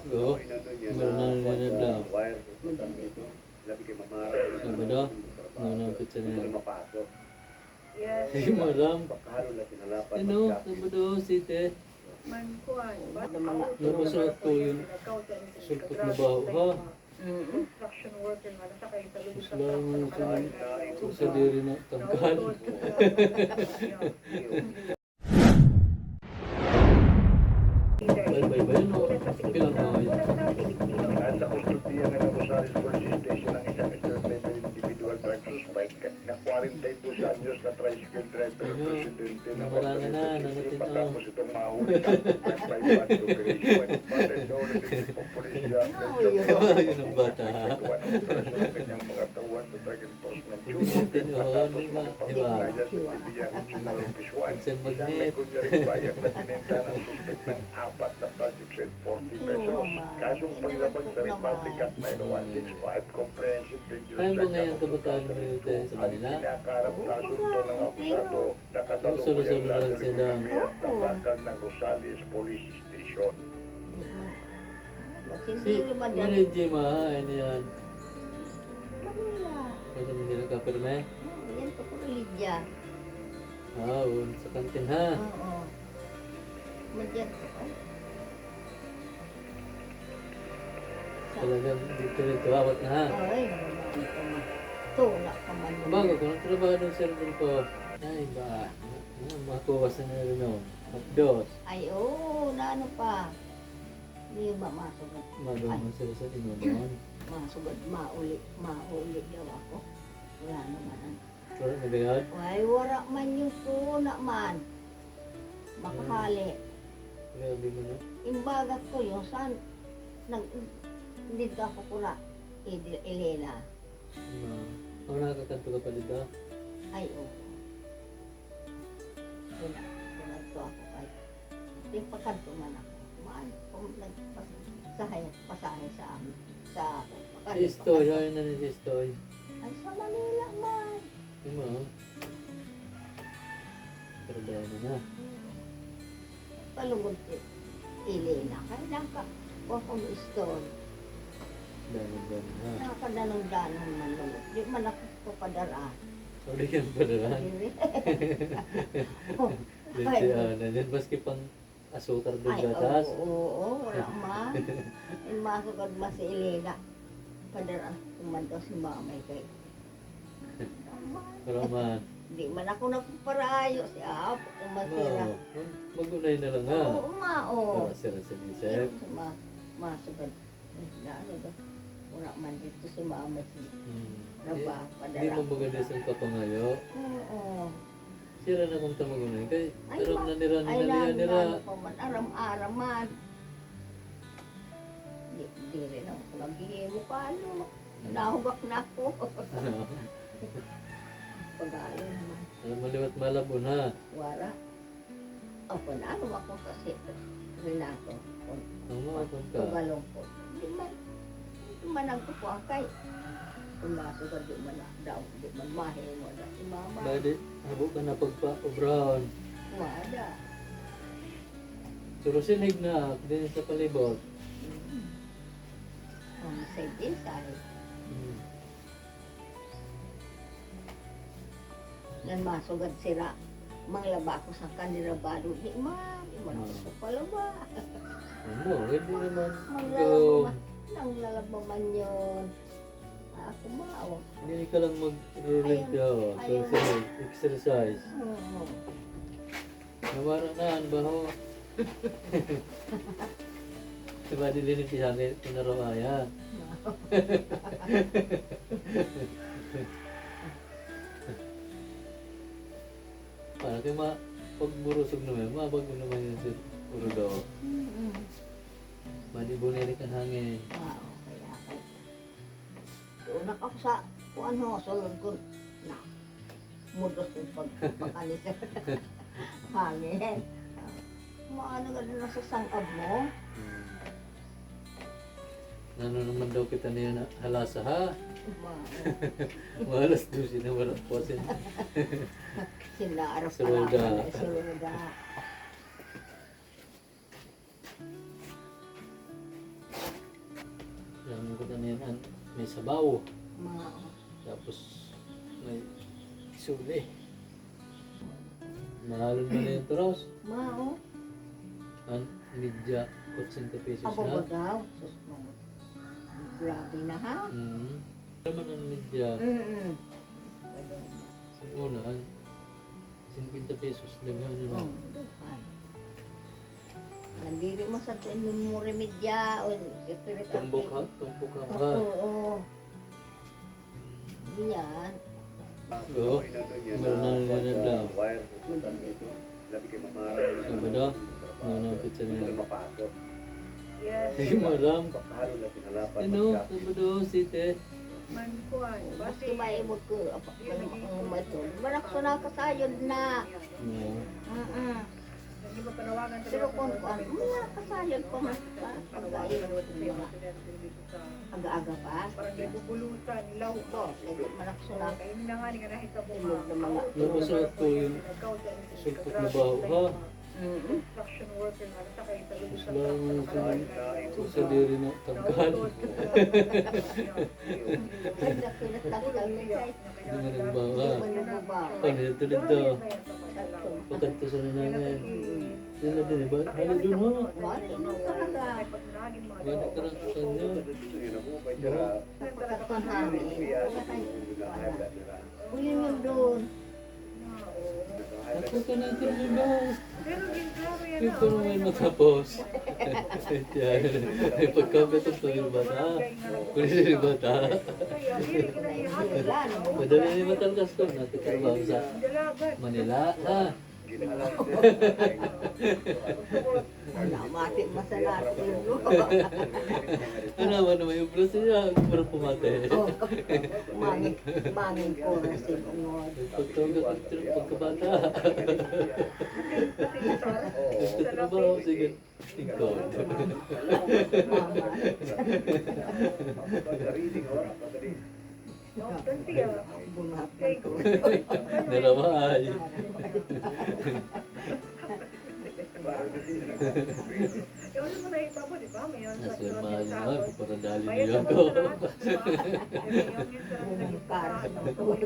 Oo. Meron na nila. Sabado. Nanapit sa nila. Sige maram. Ano? Sabado, site. Napasarap ko yun. Sulpot na baho ha. Selamat sa diri na tangkal. Bye-bye no. Pilang na yun. Nasa kustudiya ng Rosales Police Station ang isang third level individual drug suspect na 42 anyos na tricycle driver ng presidente ng Marangan na, nanatin na. Matapos itong mahuli ng private operation. Patay daw na din ng pulisya. Yun ang bata ha. Ng kanyang mga tawad sa drug enforcement unit. Tinuhon, diba? Diba? Isang Isang magnet. may kunyaring bayad na binenta ng suspect ng 4 na project set 40 pesos. Kasong paglabag sa Republic Act 9165 Comprehensive Dangerous Kaya ba Drug ngayon kabataan mo yun tayo sa kanila? Pinakarap na asunto ng akusado na kasalukuyang Solo-solo lang nasa sila. tabakan ng Rosales Police Station. Si Manay Jima, ano yan? Kasi hindi nagkapirme? Yan po ko Lydia. Ah, sa kantin ha. Oo. Madyan po ko. Talagang dito awat na ha. Ay, naman ko ma. Tula ka man. Bago ko ng trabaho ng server ko. Ay ba, makakuha sa nila no. Hapdos. Ay, oo, na ano pa. Hindi ba masugad? Magawa sila sa inunon. Masugad, mauli daw ako. Wala naman. Pero nagayad? Ay, wala man yung tuna man. Makahali. Grabe mo na. Imbagat ko yung saan. Hindi ka ako pula. Elena. Ako nakakakanto ka pa dito? Ay, oo. Wala. Wala to ako kahit. Hindi pagkanto man ako. Maan, kung nagpasahay sa amin. Sa Si Stoy, ayun na ni si Stoy. Ay, sa Manila man. Yung mo? Trabaho mo na. Palugod si Elena. Kailan ka? Huwag kong store. Dami-dami na. Nakakadanong-danong man lulog. Di man ako ko padara. Sorry ka pa naman. Dito nandiyan baski pang asukar doon Ay, gatas. oo, wala man. Yung masukad ma si Elena. Padara, kumanto si mamay kay. Pero man. Di man ako nagpaparayo si Apo. Kung masira. Magunay na lang ha. Oo, oo. Sira sa isip. Masukad. Ano ba? Wala man dito si mamay si Raba. Hindi mo maganda sa kapangayo. Oo. Sira na kung tamagunay. Kaya Ay, aram na nira Ay, nira. pa man, aram-aram man. Di rin ako naghihimo ka, ano. Nahugak na ako. Pag-ayo naman. Maliwat malabon ha. Wala. Ako na, ano ako kasi. Renato. Ano akong ka? Tugalong ko. Di man ang kukuha kay. Kung masugad, di man daw. Di man mahingo na si mama. Dahil habo ka na pagpa-brown. Wala. Surusinig na din sa palibot. Ang say-say. Nan masugad sila. Manglaba ko sa kanila balo. Di man ako sa palaba. Ano, hindi naman. Manglaba nang lalaba man yun. Ako maaw. Hindi ka lang mag-rolling daw. Surusinig, exercise. Nawara na, ano ba ho? Diba dilinig sa akin, pinarawaya. Parang kayo pagburusog naman, mabag mo naman yun sa urudo. Manibunirik ang hangin. Wow, kaya ako. Doon ako sa kuan ho, sulod ko na. Mudos yung pagpakalis. Hangin. Maano ka na sa sangkab mo? Nano naman daw kita niya na halasa ha? Maano. Malas daw siya na walang posin. Sinaarap pa Suluda. lang. Suluda. ang kutanihan, may sabaw. Mao. Tapos may suli. Mahalon mo na yung turos. Mao. Ang midya, 80 pesos Abo ba na. daw? Sus mo. Grabe na ha? Naman ang midya. Mm-mm. Sa una, 50 pesos. Daghan na lang. Nandiri mo sa tuwing mo remedya o spirit Tumbok ha? Tumbok ha ba? Oo. Yan. Oo. Meron na rin daw. Sabado? Ano ang pizza nila? Hindi maram. Ano? Sabado, site. Basta maimod ko. Ang mato. Manak sa nakasayod na. Oo. Pero kung mga kasayod pa mas aga-aga pa. Parang may bubulutan, ilaw Ito, lagi manak sa Kaya yun na nga, ni ka nakita mo. ilog ng mga Napasakot ko yung sulpok na baho ha. Construction worker nga, sa kayo sa lubos sa Lang sa diri na tangkal. Ganda pinatanggal ni guys. Hindi mo nagbaho ha. Hindi mo ba? Ano ito dito? Pakanto sa nanay. Yan na din ba? Halo dun ha. Wala mo talaga. Gano'n ka lang sa kanya. Pagkakahangin. Uli nyo doon. Napunta natin yun ba? Pero ginklaro yan Ito naman matapos. Yan. May pagkabit ito yung bata. Kulis yung bata. Kaya, hindi ka na ihapon. Madali ni Batangas ko. Natitrabaho sa Dalagan. Manila. Ha? Wala, mati masalat. Ano naman naman yung brusa niya. Para pumate. Mangin ko na si Ungod. Pagkabata. Nagtatrabaho. Sige. Ikaw. Mama. Ganti ah. Bungapan ko. Naramay. Yung ano mo nakita mo, di ba? May ano sa Nasa mahal sa naman. Parang dali Bayad niyo ako ako. sa lahat. Yung yun sa naging pagkain ng tulog.